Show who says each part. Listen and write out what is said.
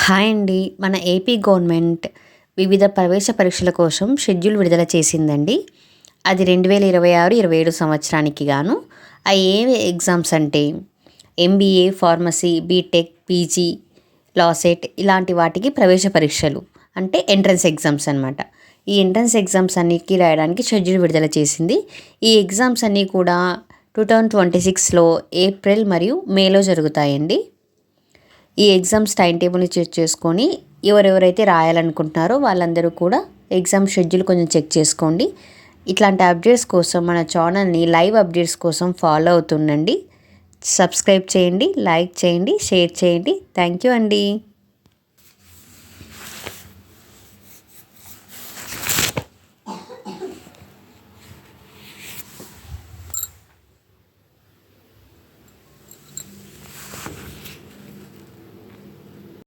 Speaker 1: Hi అండి. మన AP government వివిధ ప్రవేశ పరీక్షల కోసం షెడ్యూల్ విడుదల చేసిందండి. అది 2026, 27 సంవత్సరానికి గాను. అవి ఏవి ఎగ్జామ్స్ అంటే MBA, pharmacy, BTech, PG, LAWCET ఇలాంటి వాటికి ప్రవేశ పరీక్షలు అంటే ఎంట్రన్స్ ఎగ్జామ్స్ అనమాట. ఈ ఎంట్రన్స్ ఎగ్జామ్స్ అన్నిటికీ రాయడానికి షెడ్యూల్ విడుదల చేసింది. ఈ ఎగ్జామ్స్ అన్నీ కూడా 2026లో ఏప్రిల్ మరియు మేలో జరుగుతాయండి. ఈ ఎగ్జామ్స్ టైం టేబుల్ని చెక్ చేసుకొని ఎవరెవరైతే రాయాలనుకుంటున్నారో వాళ్ళందరూ కూడా ఎగ్జామ్ షెడ్యూల్ కొంచెం చెక్ చేసుకోండి. ఇట్లాంటి అప్డేట్స్ కోసం మన ఛానల్ని లైవ్ అప్డేట్స్ కోసం ఫాలో అవుతుండండి. సబ్స్క్రైబ్ చేయండి, లైక్ చేయండి, షేర్ చేయండి. థ్యాంక్ యూ అండి.